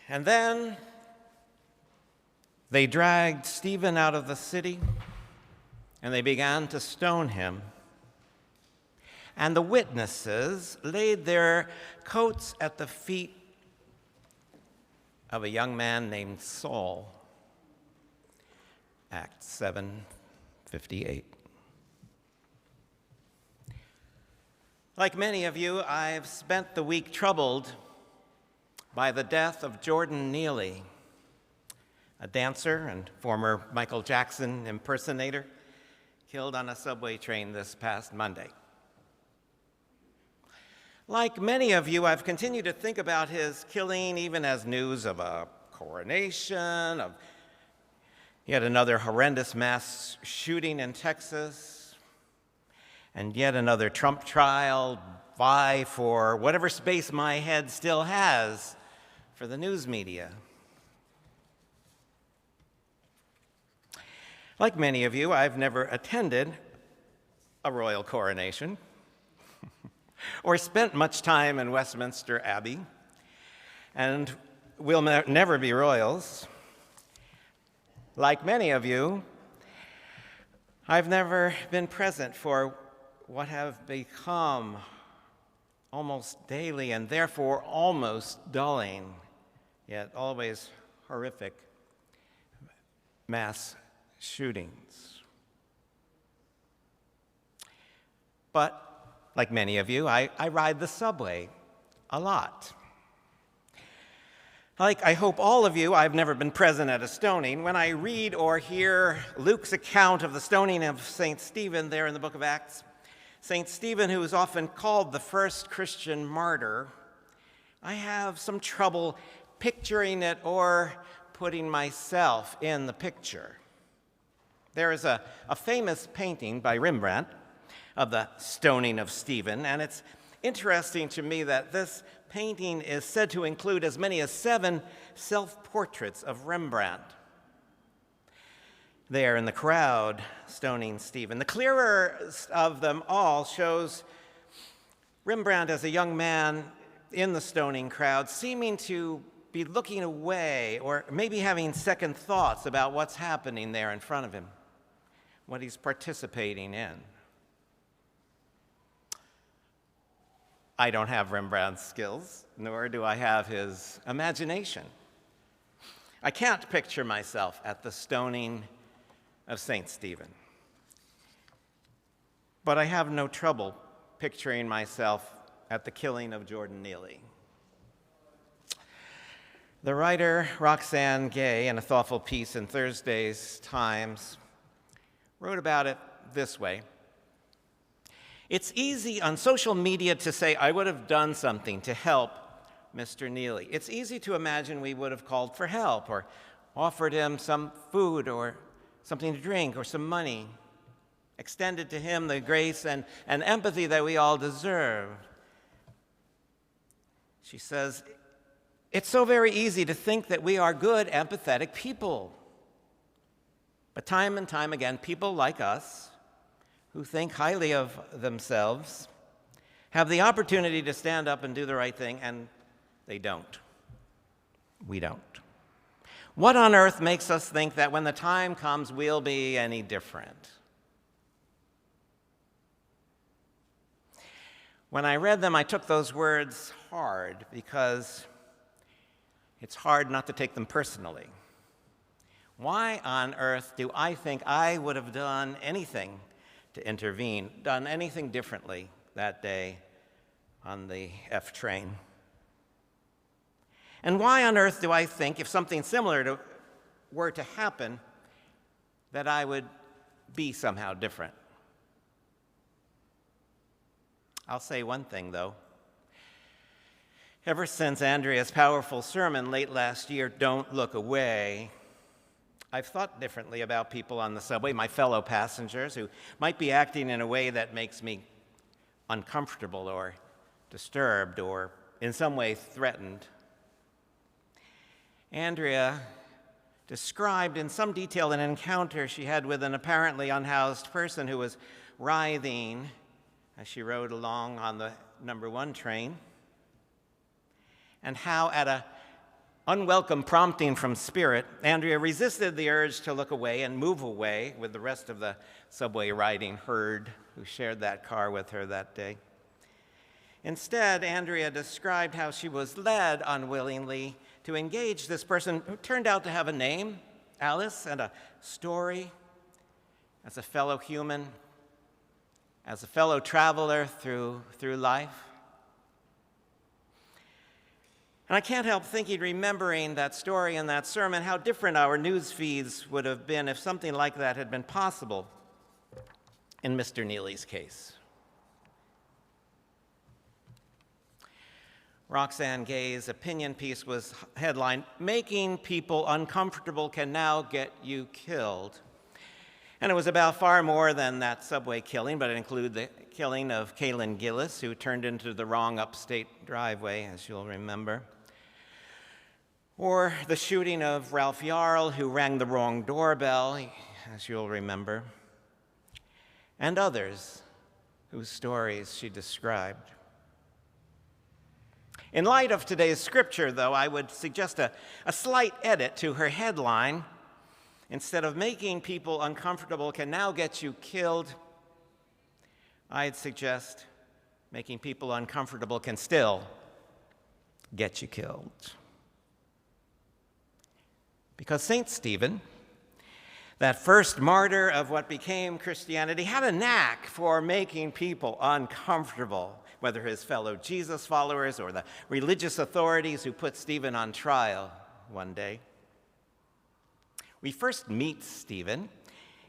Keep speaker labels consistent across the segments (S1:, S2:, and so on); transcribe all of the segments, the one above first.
S1: And then they dragged Stephen out of the city, and they began to stone him. And the witnesses laid their coats at the feet of a young man named Saul. Acts 7:58. Like many of you, I've spent the week troubled by the death of Jordan Neely, a dancer and former Michael Jackson impersonator, killed on a subway train this past Monday. Like many of you, I've continued to think about his killing, even as news of a coronation, of yet another horrendous mass shooting in Texas, and yet another Trump trial vie for whatever space my head still has for the news media. Like many of you, I've never attended a royal coronation or spent much time in Westminster Abbey, and will never be royals. Like many of you, I've never been present for what have become almost daily and therefore almost dulling, yet always horrific mass shootings. But like many of you, I ride the subway a lot. Like I hope all of you, I've never been present at a stoning. When I read or hear Luke's account of the stoning of St. Stephen there in the book of Acts, St. Stephen, who is often called the first Christian martyr, I have some trouble picturing it or putting myself in the picture. There is a famous painting by Rembrandt of the stoning of Stephen, and it's interesting to me that this painting is said to include as many as 7 self-portraits of Rembrandt. There in the crowd stoning Stephen. The clearest of them all shows Rembrandt as a young man in the stoning crowd, seeming to be looking away or maybe having second thoughts about what's happening there in front of him, what he's participating in. I don't have Rembrandt's skills, nor do I have his imagination. I can't picture myself at the stoning of St. Stephen. But I have no trouble picturing myself at the killing of Jordan Neely. The writer Roxane Gay, in a thoughtful piece in Thursday's Times, wrote about it this way. It's easy on social media to say, I would have done something to help Mr. Neely. It's easy to imagine we would have called for help or offered him some food or something to drink or some money, extended to him the grace and empathy that we all deserve. She says, it's so very easy to think that we are good, empathetic people. But time and time again, people like us, who think highly of themselves, have the opportunity to stand up and do the right thing, and they don't. We don't. What on earth makes us think that when the time comes, we'll be any different? When I read them, I took those words hard because it's hard not to take them personally. Why on earth do I think I would have done anything to intervene, done anything differently that day on the F train? And why on earth do I think if something similar were to happen, that I would be somehow different? I'll say one thing, though. Ever since Andrea's powerful sermon late last year, Don't Look Away, I've thought differently about people on the subway, my fellow passengers, who might be acting in a way that makes me uncomfortable or disturbed or in some way threatened. Andrea described in some detail an encounter she had with an apparently unhoused person who was writhing as she rode along on the number 1 train, and how at a unwelcome prompting from Spirit, Andrea resisted the urge to look away and move away with the rest of the subway riding herd who shared that car with her that day. Instead, Andrea described how she was led unwillingly to engage this person who turned out to have a name, Alice, and a story as a fellow human, as a fellow traveler through life. And I can't help thinking, remembering that story and that sermon, how different our news feeds would have been if something like that had been possible in Mr. Neely's case. Roxane Gay's opinion piece was headlined, "Making People Uncomfortable Can Now Get You Killed." And it was about far more than that subway killing, but it included the killing of Kaylin Gillis, who turned into the wrong upstate driveway, as you'll remember. Or the shooting of Ralph Yarl, who rang the wrong doorbell, as you'll remember. And others whose stories she described. In light of today's scripture, though, I would suggest a slight edit to her headline. Instead of "Making People Uncomfortable Can Now Get You Killed," I'd suggest "Making People Uncomfortable Can Still Get You Killed." Because St. Stephen, that first martyr of what became Christianity, had a knack for making people uncomfortable, whether his fellow Jesus followers or the religious authorities who put Stephen on trial one day. We first meet Stephen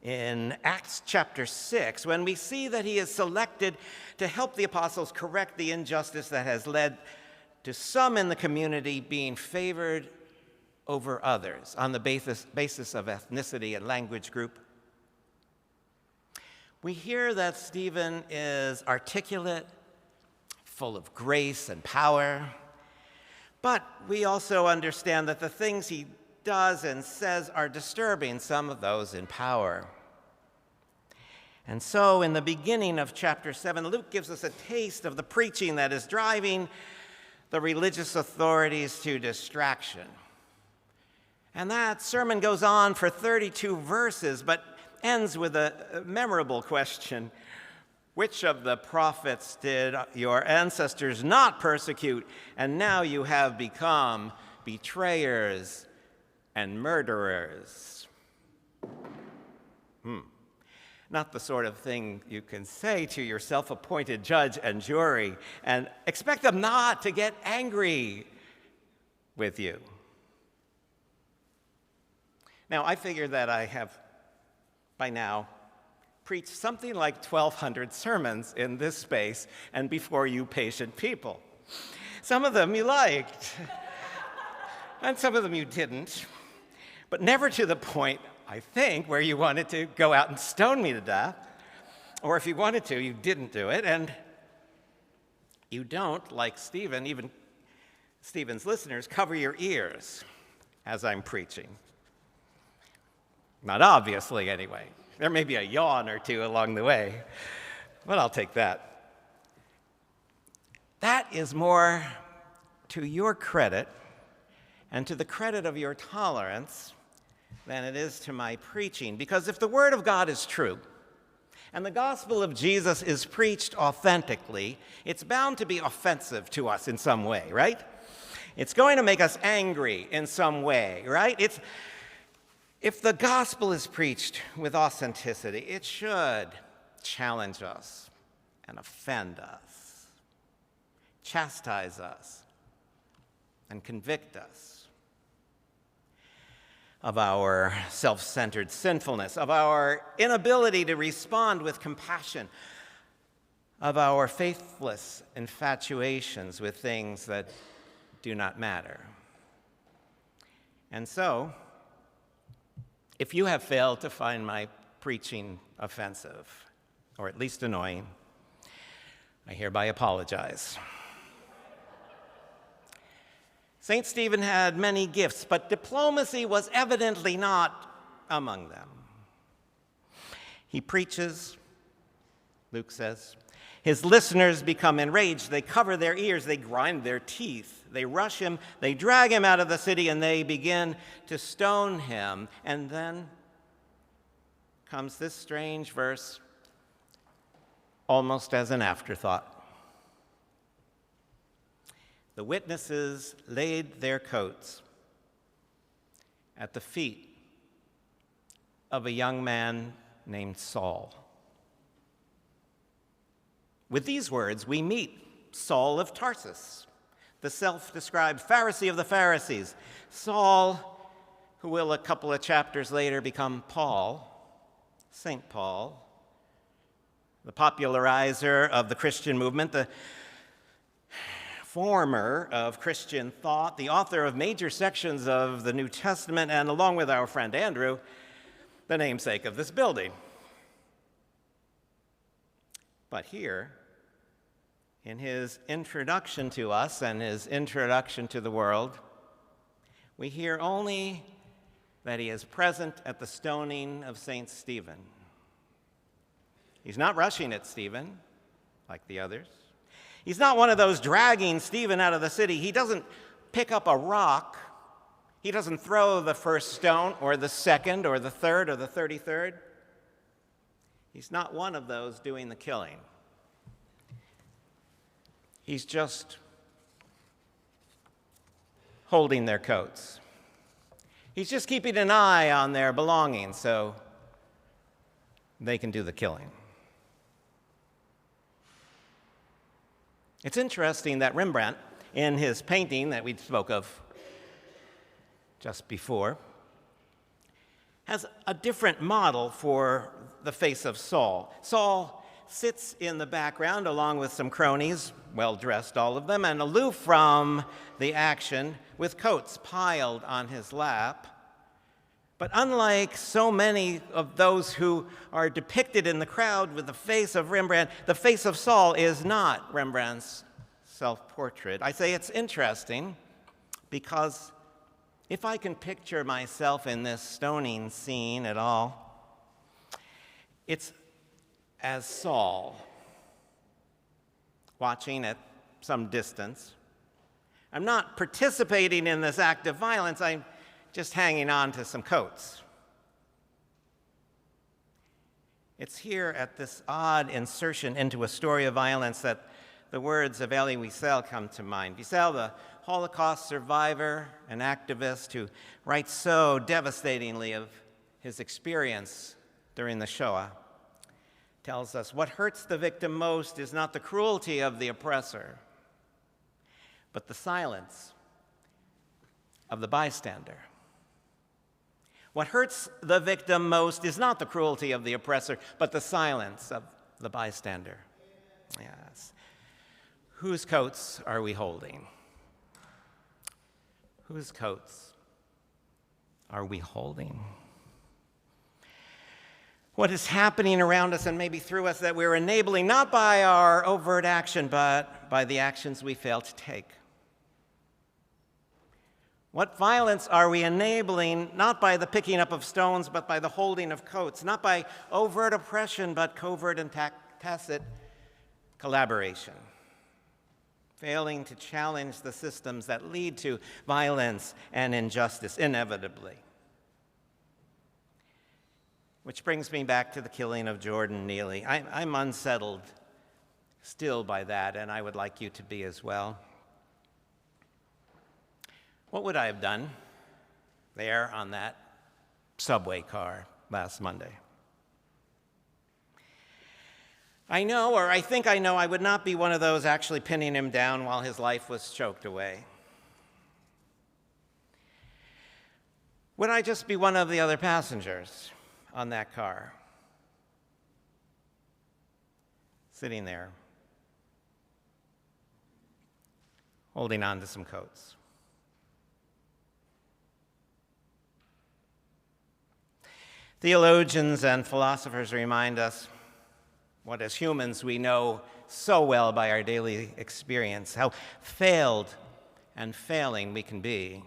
S1: in Acts chapter 6, when we see that he is selected to help the apostles correct the injustice that has led to some in the community being favored over others on the basis of ethnicity and language group. We hear that Stephen is articulate, full of grace and power, but we also understand that the things he does and says are disturbing some of those in power. And so in the beginning of chapter 7, Luke gives us a taste of the preaching that is driving the religious authorities to distraction. And that sermon goes on for 32 verses, but ends with a memorable question. Which of the prophets did your ancestors not persecute, and now you have become betrayers and murderers? Not the sort of thing you can say to your self-appointed judge and jury and expect them not to get angry with you. Now, I figure that I have, by now, preached something like 1,200 sermons in this space and before you patient people. Some of them you liked, and some of them you didn't, but never to the point, I think, where you wanted to go out and stone me to death, or if you wanted to, you didn't do it, and you don't, like Stephen, even Stephen's listeners, cover your ears as I'm preaching. Not obviously, anyway. There may be a yawn or two along the way, but I'll take that. That is more to your credit and to the credit of your tolerance than it is to my preaching. Because if the Word of God is true and the gospel of Jesus is preached authentically, it's bound to be offensive to us in some way, right? It's going to make us angry in some way, right? If the gospel is preached with authenticity, it should challenge us and offend us, chastise us, and convict us of our self-centered sinfulness, of our inability to respond with compassion, of our faithless infatuations with things that do not matter. And so, if you have failed to find my preaching offensive, or at least annoying, I hereby apologize. St. Stephen had many gifts, but diplomacy was evidently not among them. He preaches, Luke says. His listeners become enraged. They cover their ears. They grind their teeth. They rush him. They drag him out of the city, and they begin to stone him. And then comes this strange verse, almost as an afterthought. The witnesses laid their coats at the feet of a young man named Saul. With these words, we meet Saul of Tarsus, the self-described Pharisee of the Pharisees. Saul, who will a couple of chapters later become Paul, St. Paul, the popularizer of the Christian movement, the former of Christian thought, the author of major sections of the New Testament, and along with our friend Andrew, the namesake of this building. But here, in his introduction to us and his introduction to the world, we hear only that he is present at the stoning of St. Stephen. He's not rushing at Stephen like the others. He's not one of those dragging Stephen out of the city. He doesn't pick up a rock. He doesn't throw the first stone or the second or the third or the 33rd. He's not one of those doing the killing. He's just holding their coats. He's just keeping an eye on their belongings so they can do the killing. It's interesting that Rembrandt, in his painting that we spoke of just before, has a different model for the face of Saul. Saul sits in the background along with some cronies, well-dressed all of them, and aloof from the action with coats piled on his lap. But unlike so many of those who are depicted in the crowd with the face of Rembrandt, the face of Saul is not Rembrandt's self-portrait. I say it's interesting because if I can picture myself in this stoning scene at all, it's as Saul, watching at some distance. I'm not participating in this act of violence. I'm just hanging on to some coats. It's here at this odd insertion into a story of violence that the words of Elie Wiesel come to mind. Wiesel, the Holocaust survivor and activist who writes so devastatingly of his experience during the Shoah, tells us what hurts the victim most is not the cruelty of the oppressor, but the silence of the bystander. What hurts the victim most is not the cruelty of the oppressor, but the silence of the bystander. Yes. Whose coats are we holding? Whose coats are we holding? What is happening around us and maybe through us that we're enabling not by our overt action, but by the actions we fail to take? What violence are we enabling not by the picking up of stones, but by the holding of coats? Not by overt oppression, but covert and tacit collaboration? Failing to challenge the systems that lead to violence and injustice, inevitably. Which brings me back to the killing of Jordan Neely. I'm unsettled still by that, and I would like you to be as well. What would I have done there on that subway car last Monday? I know, or I think I know, I would not be one of those actually pinning him down while his life was choked away. Would I just be one of the other passengers on that car, sitting there, holding on to some coats? Theologians and philosophers remind us what as humans we know so well by our daily experience, how failed and failing we can be.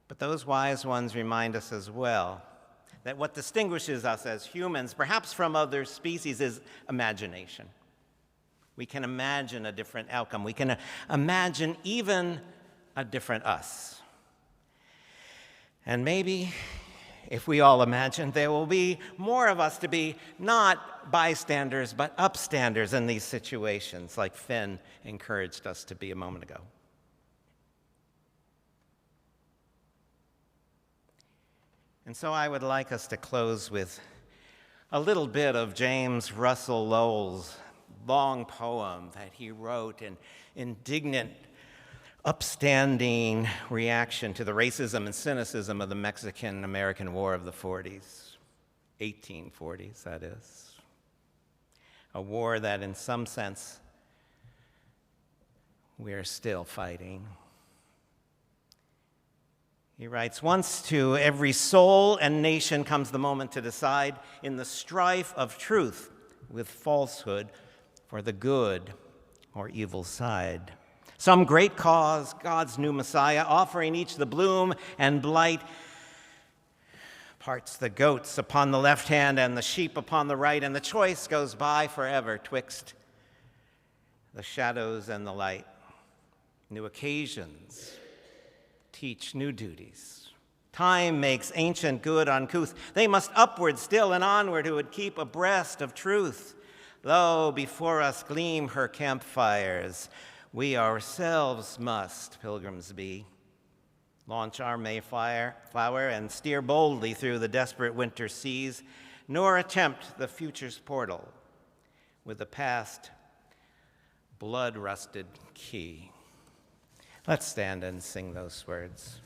S1: But those wise ones remind us as well that what distinguishes us as humans, perhaps from other species, is imagination. We can imagine a different outcome. We can imagine even a different us. And maybe, if we all imagine, there will be more of us to be not bystanders, but upstanders in these situations, like Finn encouraged us to be a moment ago. And so I would like us to close with a little bit of James Russell Lowell's long poem that he wrote in indignant, upstanding reaction to the racism and cynicism of the Mexican-American War of the 40s, 1840s, that is. A war that, in some sense, we're still fighting. He writes, "Once to every soul and nation comes the moment to decide in the strife of truth with falsehood for the good or evil side. Some great cause, God's new Messiah, offering each the bloom and blight, parts the goats upon the left hand and the sheep upon the right, and the choice goes by forever twixt the shadows and the light. New occasions teach new duties. Time makes ancient good uncouth. They must upward still and onward who would keep abreast of truth. Lo, before us gleam her campfires. We ourselves must pilgrims be. Launch our Mayflower and steer boldly through the desperate winter seas, nor attempt the future's portal with the past blood-rusted key." Let's stand and sing those words.